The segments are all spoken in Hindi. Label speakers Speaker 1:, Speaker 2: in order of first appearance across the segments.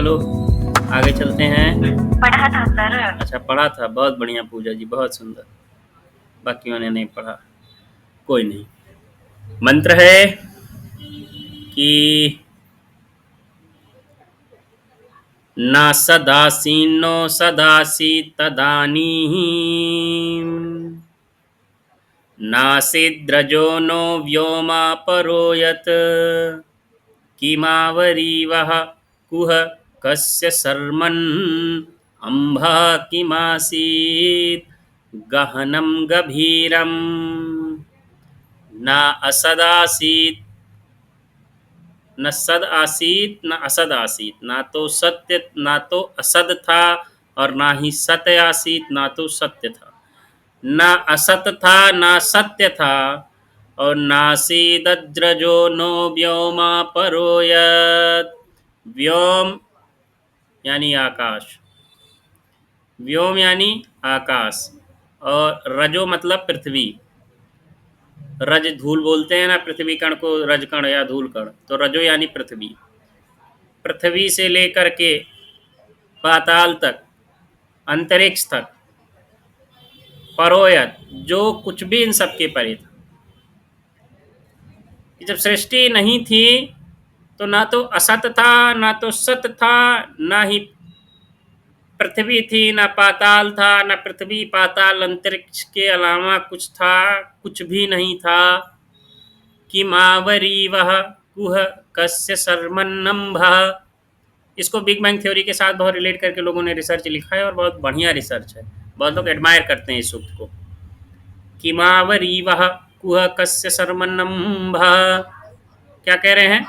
Speaker 1: चलो आगे चलते हैं।
Speaker 2: पढ़ा था सर।
Speaker 1: अच्छा पढ़ा था, बहुत बढ़िया पूजा जी, बहुत सुंदर। बाकियों ने नहीं पढ़ा, कोई नहीं। मंत्र है कि न सदासीनो सदासी तदानीम् नासीद्रजो नो व्योमा परो यत् किमावरीवः कुह कस्य शर्मन् अम्भा किमासीत् गहनं गभीरम् न असदासीत् न सद आसीत न असद आसीत, ना तो सत्य ना तो असद था और ना ही सत्य आसीत ना तो सत्य था। ना असत था ना सत्य था और नासीदज्रजो नो व्योमा परोयत। व्योम यानी आकाश, व्योम यानी आकाश, और रजो मतलब पृथ्वी। रज धूल बोलते हैं ना पृथ्वी कण को, रज कण या धूल कण, तो रजो यानी पृथ्वी। पृथ्वी से लेकर के पाताल तक, अंतरिक्ष तक, परोयत जो कुछ भी इन सबके परे था। जब सृष्टि नहीं थी तो ना तो असत था ना तो सत था, ना ही पृथ्वी थी ना पाताल था, ना पृथ्वी पाताल अंतरिक्ष के अलावा कुछ था, कुछ भी नहीं था। कि मावरी वह कुह कस्य शर्मन्नम्भ। इसको बिग बैंग थ्योरी के साथ बहुत रिलेट करके लोगों ने रिसर्च लिखा है और बहुत बढ़िया रिसर्च है। बहुत लोग एडमायर करते हैं इस सूक्त को। किमावरी वह कुह कस्य शर्मन्नम्भ, क्या कह रहे हैं?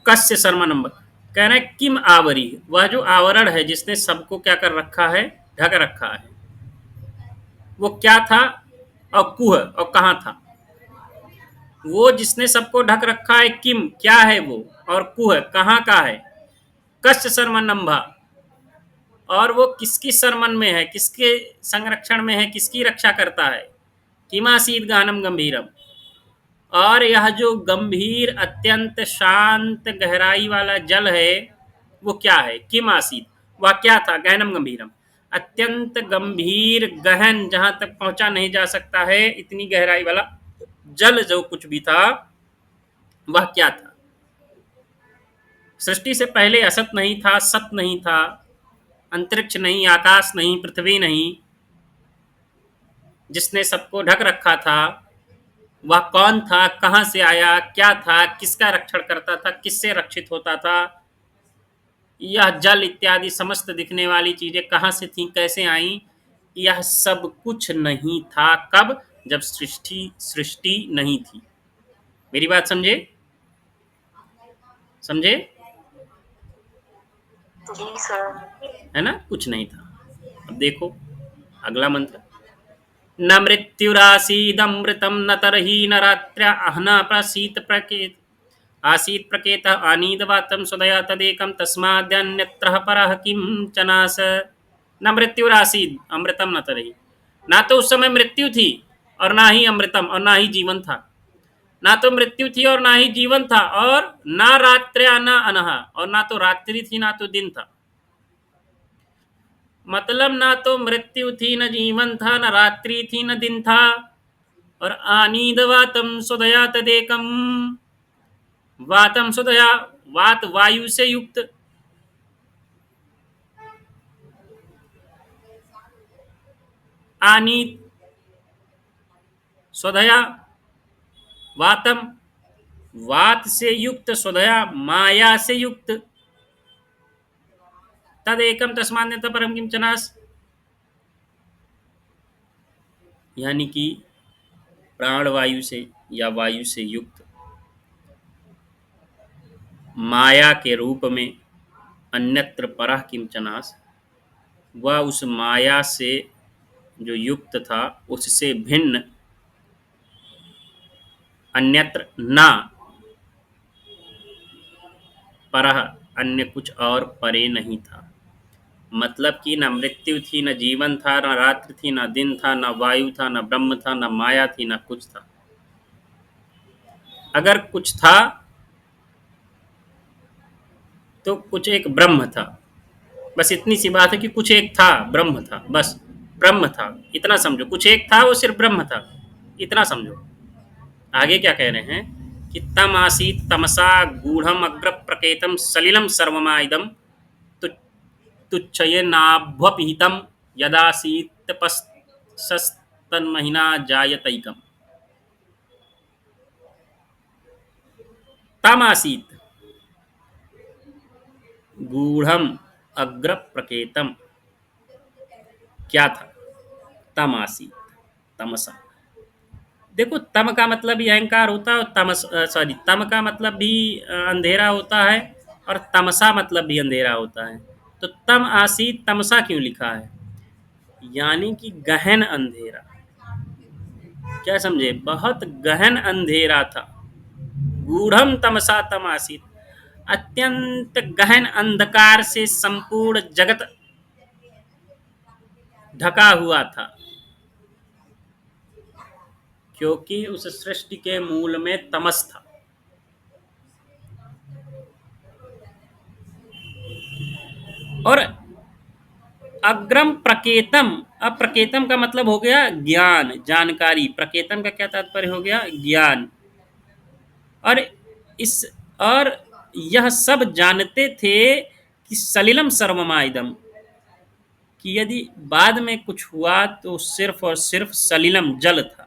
Speaker 1: कस्य शर्मन्नम्भ कह रहे हैं किम आवरी, वह जो आवरण है जिसने सबको क्या कर रखा है, ढक रखा है, वो क्या था? और कुह, और कहाँ था? वो जिसने सबको ढक रखा है, किम क्या है वो, और कुह कहाँ का है? कस्य शर्मन्नम्भा, और वो किसकी शर्मन में है, किसके संरक्षण में है, किसकी रक्षा करता है? किमासीत गहनम गंभीरम, और यह जो गंभीर अत्यंत शांत गहराई वाला जल है वो क्या है? किम आसीत, वह क्या था? गहनम गंभीरम, अत्यंत गंभीर गहन, जहां तक पहुंचा नहीं जा सकता है, इतनी गहराई वाला जल जो कुछ भी था वह क्या था? सृष्टि से पहले असत नहीं था, सत नहीं था, अंतरिक्ष नहीं, आकाश नहीं, पृथ्वी नहीं। जिसने सबको ढक रखा था वह कौन था? कहां से आया? क्या था? किसका रक्षण करता था? किससे रक्षित होता था? यह जल इत्यादि समस्त दिखने वाली चीजें कहां से थी, कैसे आई? यह सब कुछ नहीं था। कब? जब सृष्टि सृष्टि नहीं थी। मेरी बात समझे? समझे?
Speaker 2: जी सर।
Speaker 1: है ना, कुछ नहीं था। अब देखो अगला मंत्र। न मृत्युरासीदमृतं न तरहि न रात्र्या अहना प्रसीत प्रकेत आसीत् प्रकेतः आनीदवातं सदया तदेकं तस्माद्यन्यत्रः परः किं चनास। न मृत्युरासीद अमृतम न तरहि, ना तो उस समय मृत्यु थी और ना ही अमृतम, और ना ही जीवन था। ना तो मृत्यु थी और ना ही जीवन था, और ना रात्र्या न अनहा, और ना तो रात्रि थी ना तो दिन था। मतलब ना तो मृत्यु थी न जीवन था, न रात्रि थी न दिन था। और आनीद वातम सुदया तदेकम, वातम सुदया, वात वायु से युक्त, आनीत स्वधया वातम, वात से युक्त, स्वधया माया से युक्त, तद एकम तस्मान्यतः परम किम चनास। यानी कि प्राण वायु से या वायु से युक्त, माया के रूप में, अन्यत्र परः किंचनास, वह उस माया से जो युक्त था उससे भिन्न अन्यत्र ना परः, अन्य कुछ और परे नहीं था। मतलब कि न मृत्यु थी, न जीवन था, न रात्रि थी, न दिन था, न वायु था, न ब्रह्म था, न माया थी, न कुछ था। अगर कुछ था तो कुछ एक ब्रह्म था। बस इतनी सी बात है कि कुछ एक था, ब्रह्म था, बस ब्रह्म था, इतना समझो। कुछ एक था, वो सिर्फ ब्रह्म था, इतना समझो। आगे क्या कह रहे हैं कि तम आसीत तमसा गूढ़म अग्र प्रकेतम सलिलम सर्वमाइदम तुच्छये नाभ्वपिहितम यदासीत तपस्तन्महिना जायतैकम। तम आसीत गूढ़म अग्र प्रकेतम, क्या था? तम आसीत, तमसा। देखो, तम का मतलब भी अहंकार होता है, और तमस सॉरी तम का मतलब भी अंधेरा होता है, और तमसा मतलब भी अंधेरा होता है। तो तम आसीत तमसा क्यों लिखा है? यानी कि गहन अंधेरा। क्या समझे? बहुत गहन अंधेरा था। गूढ़म तमसा तम आसीत, अत्यंत गहन अंधकार से संपूर्ण जगत ढका हुआ था, क्योंकि उस सृष्टि के मूल में तमस था। और अग्रम प्रकेतम, अब प्रकेतम का मतलब हो गया ज्ञान, जानकारी। प्रकेतम का क्या तात्पर्य हो गया? ज्ञान। और इस और यह सब जानते थे कि सलिलम सर्वमाइदम, कि यदि बाद में कुछ हुआ तो सिर्फ और सिर्फ सलिलम जल था।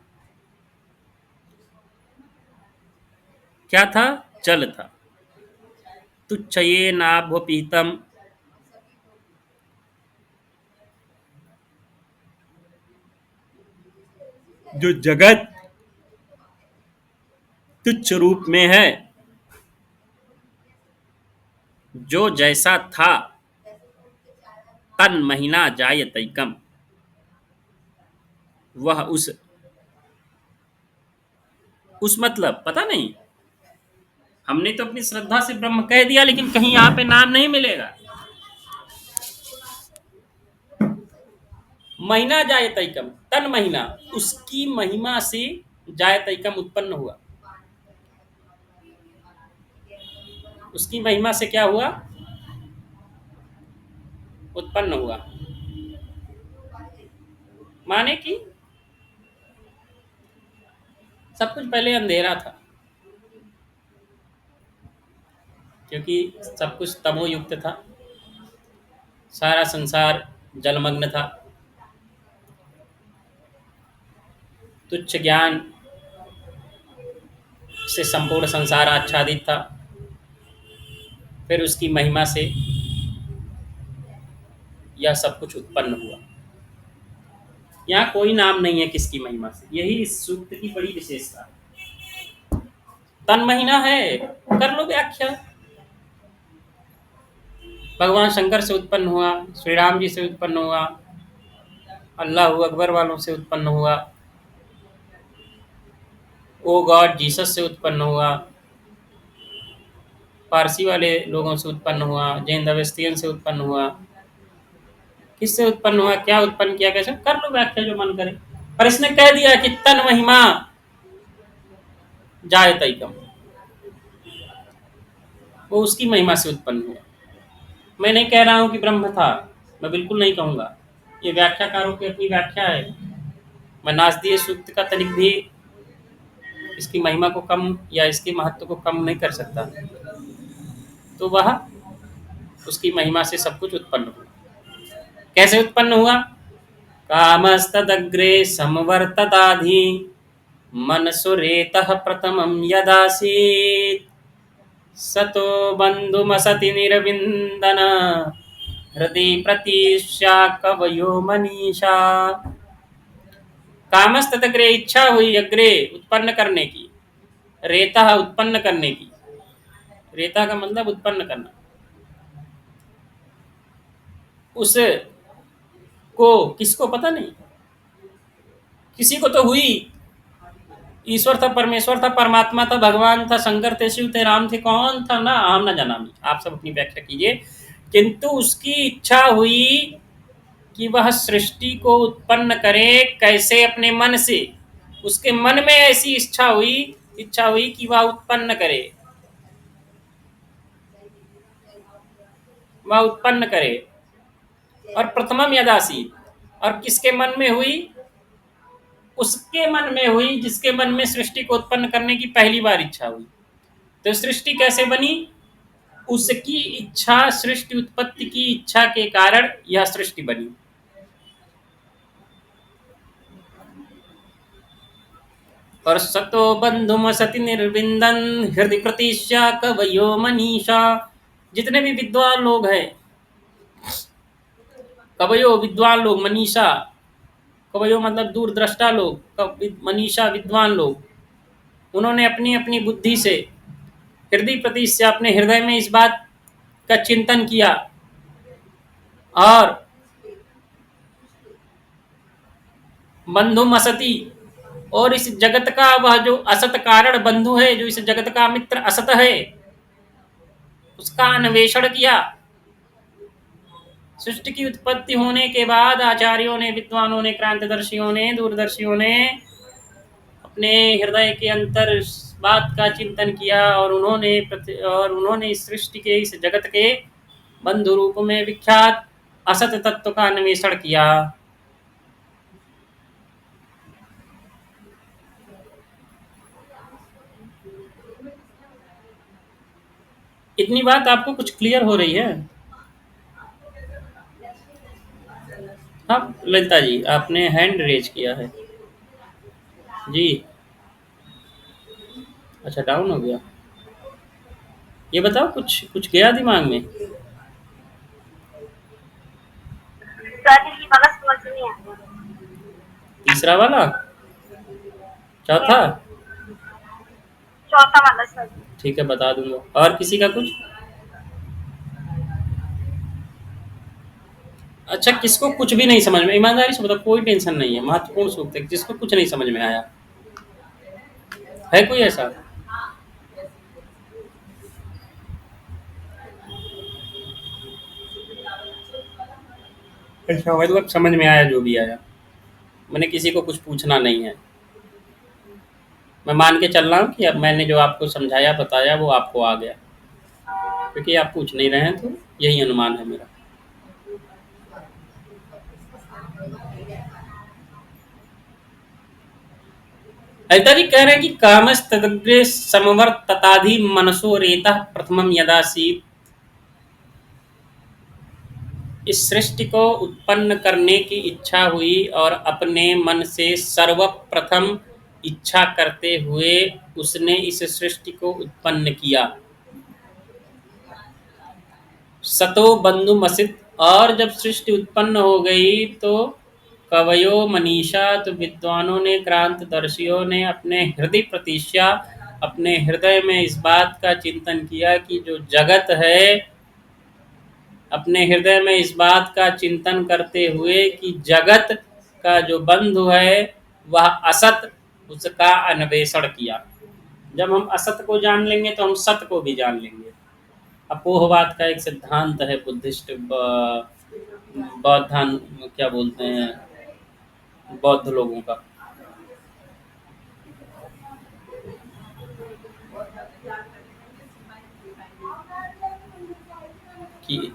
Speaker 1: क्या था? जल था। तुच्छये नाभ्वपीतम, जो जगत तुच्छ रूप में है, जो जैसा था, तन महीना जायतैकम, वह उस मतलब पता नहीं। हमने तो अपनी श्रद्धा से ब्रह्म कह दिया, लेकिन कहीं यहाँ पे नाम नहीं मिलेगा। महीना जायतैकम, तन महीना, उसकी महिमा से जायतैकम उत्पन्न हुआ। उसकी महिमा से क्या हुआ? उत्पन्न हुआ। माने कि सब कुछ पहले अंधेरा था, क्योंकि सब कुछ तमोयुक्त था, सारा संसार जलमग्न था, तुच्छ ज्ञान से संपूर्ण संसार आच्छादित था। फिर उसकी महिमा से यह सब कुछ उत्पन्न हुआ। यहाँ कोई नाम नहीं है किसकी महिमा से, यही इस सूक्त की बड़ी विशेषता है। तन महीना है, कर लो व्याख्या। भगवान शंकर से उत्पन्न हुआ, श्री राम जी से उत्पन्न हुआ, अल्लाह अकबर वालों से उत्पन्न हुआ, ओ गॉड जीसस से उत्पन्न हुआ, पारसी वाले लोगों से उत्पन्न हुआ, जैन अवेस्तियन से उत्पन्न हुआ। किससे उत्पन्न हुआ, क्या उत्पन्न किया, कैसे? कर लो व्याख्या जो मन करे। पर इसने कह दिया कि तन महिमा जायतैकम, वो उसकी महिमा से उत्पन्न हुआ। मैं नहीं कह रहा हूं कि ब्रह्म था, मैं बिल्कुल नहीं कहूंगा। ये व्याख्याकारों की अपनी व्याख्या है। मैं नासदीय सूक्त का तनिक भी इसकी महिमा को कम या इसके महत्व को कम नहीं कर सकता। तो वह उसकी महिमा से सब कुछ उत्पन्न हुआ। कैसे उत्पन्न हुआ? कामस्तदग्रे संवर्तताधि मनसुरेतः प्रथमं यदासीत् सतो बन्धुमसति निरविन्दन हृदि प्रतीक्षा कवयो मनीषा। कामस्तदग्रे, इच्छा हुई अग्रे उत्पन्न करने की, रेता उत्पन्न करने की। रेता का मतलब उत्पन्न करना। उस को किसको पता नहीं, किसी को तो हुई। ईश्वर था, परमेश्वर था, परमात्मा था, भगवान था, शंकर थे, शिव थे, राम थे, कौन था ना, आम ना जाना। आप सब अपनी व्याख्या कीजिए। किंतु उसकी इच्छा हुई कि वह सृष्टि को उत्पन्न करे। कैसे? अपने मन से। उसके मन में ऐसी इच्छा हुई कि वह उत्पन्न करे। वह उत्पन्न करे। और प्रथमम यदासी, और किसके मन में हुई? उसके मन में हुई जिसके मन में सृष्टि को उत्पन्न करने की पहली बार इच्छा हुई। तो सृष्टि कैसे बनी? उसकी इच्छा, सृष्टि उत्पत्ति की इच्छा के कारण यह सृष्टि बनी। और सतो बंधुम सति निर्विंदन हृदय प्रतीक्षा कवयो मनीषा। जितने भी विद्वान लोग हैं, कवयो विद्वान लोग, मनीषा, कवयो मतलब दूरदृष्टा लोग, मनीषा विद्वान लोग, उन्होंने अपनी अपनी बुद्धि से, हृदय प्रति से, अपने हृदय में इस बात का चिंतन किया और बंधुम असति, और इस जगत का वह जो असत कारण बंधु है, जो इस जगत का मित्र असत है, उसका अन्वेषण किया। सृष्टि की उत्पत्ति होने के बाद आचार्यों ने, विद्वानों ने, क्रांतिदर्शियों ने, दूरदर्शियों ने अपने हृदय के अंतर इस बात का चिंतन किया और उन्होंने इस सृष्टि के, इस जगत के बंधु रूप में विख्यात असत तत्व का अन्वेषण किया। इतनी बात आपको कुछ क्लियर हो रही है? हाँ ललिता जी, आपने हैंड रेज किया है जी। अच्छा, डाउन हो गया। ये बताओ, कुछ कुछ गया दिमाग में? तीसरा वाला? चौथा? चौथा वाला सर। ठीक है, बता दूंगा। और किसी का कुछ? अच्छा, किसको कुछ भी नहीं समझ में? ईमानदारी से बताओ, कोई टेंशन नहीं है, महत्वपूर्ण सूक्त है। जिसको कुछ नहीं समझ में आया है, कोई ऐसा? अच्छा, मतलब समझ में आया जो भी आया। मैंने किसी को कुछ पूछना नहीं है। मैं मान के चल रहा हूँ कि अब मैंने जो आपको समझाया, बताया, वो आपको आ गया, क्योंकि आप पूछ नहीं रहे हैं, तो यही अनुमान है मेरा। ललिता जी कह रहे हैं कि कामस्तदग्रे समवर्तताधि मनसो रेतः प्रथमम यदासीत। इस सृष्टि को उत्पन्न करने की इच्छा हुई और अपने मन से सर्वप्रथम इच्छा करते हुए उसने इस सृष्टि को उत्पन्न किया। सतो बंधु मसित, और जब सृष्टि उत्पन्न हो गई तो कवयो मनीषा, तो विद्वानों ने, क्रांतदर्शियों ने अपने हृदय प्रतीक्षा, अपने हृदय में इस बात का चिंतन किया कि जो जगत है, अपने हृदय में इस बात का चिंतन करते हुए कि जगत का जो बंधु है वह असत, उसका अन्वेषण किया। जब हम असत को जान लेंगे तो हम सत को भी जान लेंगे। अपोहवाद का एक सिद्धांत है बुद्धिस्ट, बौद्धान, क्या बोलते हैं, बौद्ध लोगों का, कि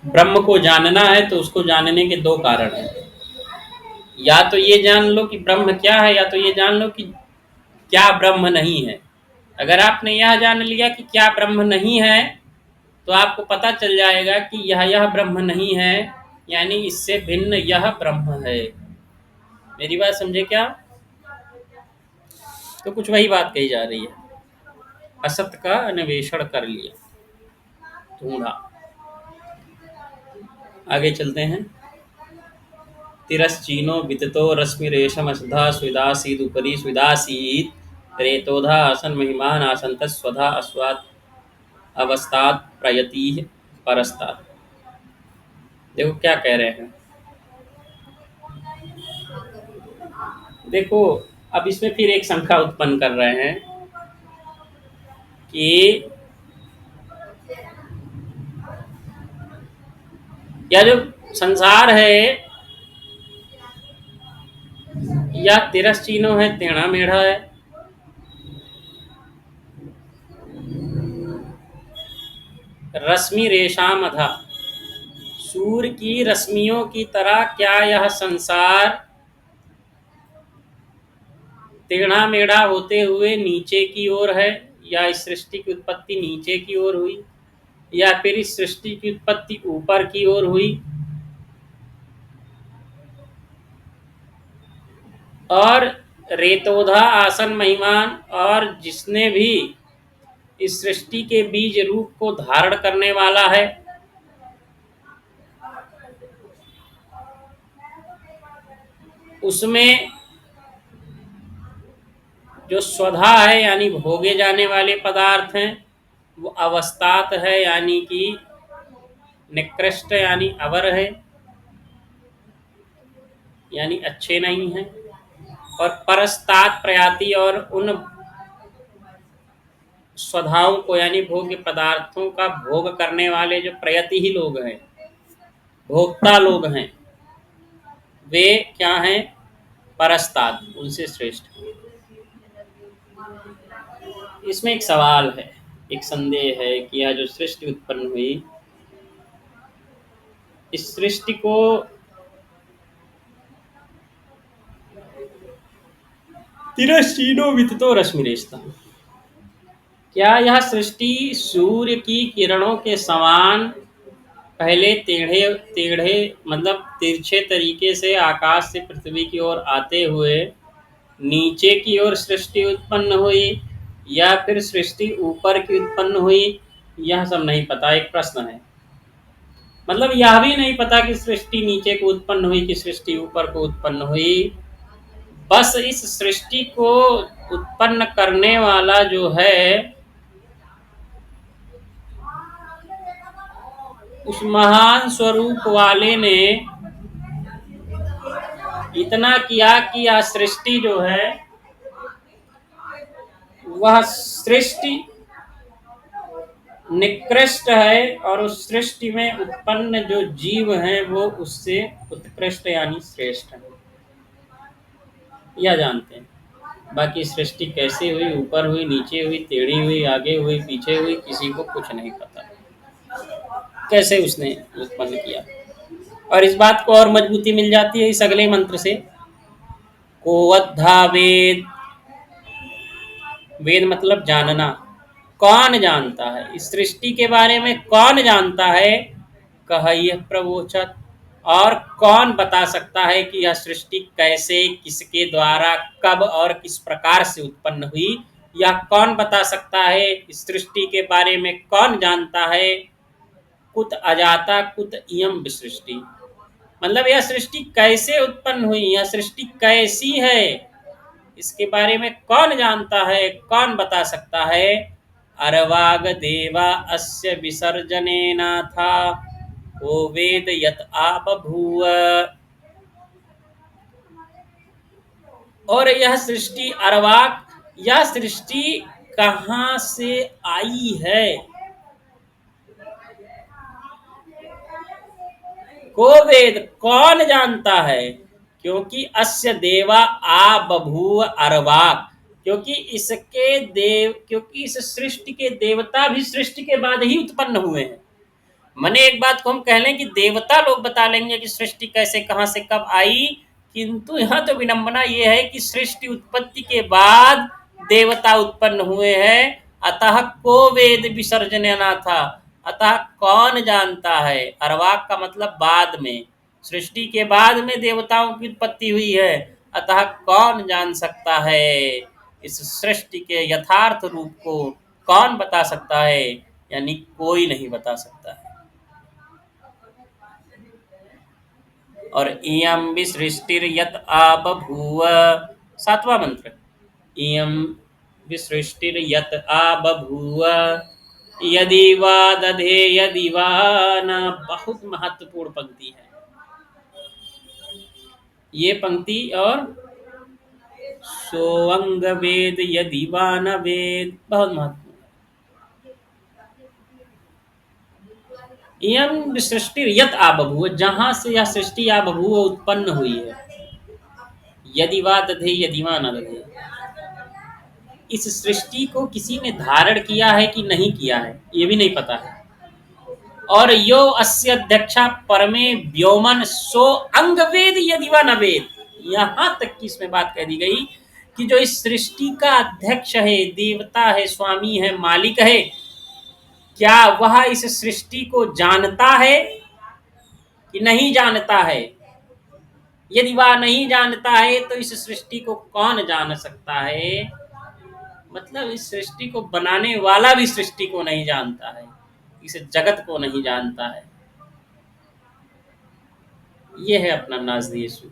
Speaker 1: ब्रह्म को जानना है तो उसको जानने के दो कारण हैं। या तो ये जान लो कि ब्रह्म क्या है, या तो ये जान लो कि क्या ब्रह्म नहीं है। अगर आपने यह जान लिया कि क्या ब्रह्म नहीं है, तो आपको पता चल जाएगा कि यह ब्रह्म नहीं है, यानी इससे भिन्न यह ब्रह्म है। मेरी बात समझे क्या? तो कुछ वही बात कही जा रही है, असत का अन्वेषण कर लिया, ढूंढा। आगे चलते हैं। तिरश्चीनो विततो रश्मिरेशमसधा स्विदासीदुपरि स्विदासीत् रेतोधा आसन महिमान आसन्तः स्वधा अस्वात् अवस्तात् प्रयतिः परस्तात्। देखो क्या कह रहे हैं। देखो, अब इसमें फिर एक शंका उत्पन्न कर रहे हैं कि यह जो संसार है, या तिरश्चीनो है, टेढ़ा मेढ़ा है, रश्मि रेशाम अधा, सूर्य की रश्मियों की तरह क्या यह संसार टेढ़ा मेढ़ा होते हुए नीचे की ओर है, या इस सृष्टि की उत्पत्ति नीचे की ओर हुई, या फिर इस सृष्टि की उत्पत्ति ऊपर की ओर हुई। और रेतोधा आसन महिमान, और जिसने भी इस सृष्टि के बीज रूप को धारण करने वाला है, उसमें जो स्वधा है यानी भोगे जाने वाले पदार्थ हैं, वो अवस्थात है यानी कि निकृष्ट यानी अवर है, यानी अच्छे नहीं हैं। और परस्तात प्रयाति, और उन स्वधाओं को यानी भोग्य पदार्थों का भोग करने वाले जो प्रयति ही लोग हैं, भोक्ता लोग हैं, वे क्या हैं? परस्तात, उनसे श्रेष्ठ। इसमें एक सवाल है, एक संदेह है कि यह जो सृष्टि उत्पन्न हुई, इस सृष्टि को तिरश्चीनो विततो रश्मिरेशता, क्या यह सृष्टि सूर्य की किरणों के समान पहले टेढ़े टेढ़े मतलब तिरछे तरीके से आकाश से पृथ्वी की ओर आते हुए नीचे की ओर सृष्टि उत्पन्न हुई, या फिर सृष्टि ऊपर की उत्पन्न हुई? यह सब नहीं पता, एक प्रश्न है। मतलब यह भी नहीं पता कि सृष्टि नीचे को उत्पन्न हुई कि सृष्टि ऊपर को उत्पन्न हुई। बस इस सृष्टि को उत्पन्न करने वाला जो है, उस महान स्वरूप वाले ने इतना किया कि यह सृष्टि जो है, वह सृष्टि निकृष्ट है, और उस सृष्टि में उत्पन्न जो जीव हैं वो उससे उत्कृष्ट यानी श्रेष्ठ है। यह जानते हैं। बाकी सृष्टि कैसे हुई, ऊपर हुई, नीचे हुई, टेढ़ी हुई, आगे हुई, पीछे हुई, किसी को कुछ नहीं पता कैसे उसने उत्पन्न किया। और इस बात को और मजबूती मिल जाती है इस अगले मंत्र से, कोवद्धा वेद। वेद मतलब जानना। कौन जानता है इस सृष्टि के बारे में? कौन जानता है? कह्य प्रवोचत, और कौन बता सकता है कि यह सृष्टि कैसे, किसके द्वारा, कब और किस प्रकार से उत्पन्न हुई? या कौन बता सकता है इस सृष्टि के बारे में? कौन जानता है? कुत अजाता कुत इयम विसृष्टि, मतलब यह सृष्टि कैसे उत्पन्न हुई, यह सृष्टि कैसी है, इसके बारे में कौन जानता है? कौन बता सकता है? अरवाग देवा अस्य विसर्जनेनाथा को वेद यत आप भूव। और यह सृष्टि अरवाक, यह सृष्टि कहाँ से आई है? को वेद, कौन जानता है? क्योंकि अस्य देवा आ बभूव अरवाक, क्योंकि इसके देव, क्योंकि इस सृष्टि के देवता भी सृष्टि के बाद ही उत्पन्न हुए हैं। मने एक बात को हम कह लें कि देवता लोग बता लेंगे कि सृष्टि कैसे, कहां से, कब आई, किंतु यहाँ तो विडंबना ये है कि सृष्टि उत्पत्ति के बाद देवता उत्पन्न हुए हैं। अतः को वेद विसर्जन था, अतः कौन जानता है? अरवाक का मतलब बाद में, सृष्टि के बाद में देवताओं की उत्पत्ति हुई है। अतः कौन जान सकता है इस सृष्टि के यथार्थ रूप को? कौन बता सकता है? यानी कोई नहीं बता सकता है। और इयम विसृष्टिर्यत आबभूव, सातवां मंत्र, इयम विसृष्टिर्यत आबभूव यदि वा दधे यदि वा न। बहुत महत्वपूर्ण पंक्ति है ये पंक्ति। और सोअंग वेद यदि वा न वेद, बहुत महत्वपूर्ण। इयम सृष्टि यत आबभूव, जहां से यह सृष्टि आबभूव उत्पन्न हुई है। यदि वा दधे यदि वा न दधे, इस सृष्टि को किसी ने धारण किया है कि नहीं किया है, ये भी नहीं पता है। और यो अस्य अध्यक्षा परमे व्योमन सो अंग वेद यदि वा न वेद। यहां तक की इसमें बात कह दी गई कि जो इस सृष्टि का अध्यक्ष है, देवता है, स्वामी है, मालिक है, क्या वह इस सृष्टि को जानता है कि नहीं जानता है? यदि वह नहीं जानता है तो इस सृष्टि को कौन जान सकता है? मतलब इस सृष्टि को बनाने वाला भी सृष्टि को नहीं जानता है, इस जगत को नहीं जानता है। ये है अपना नाज़ यीशु।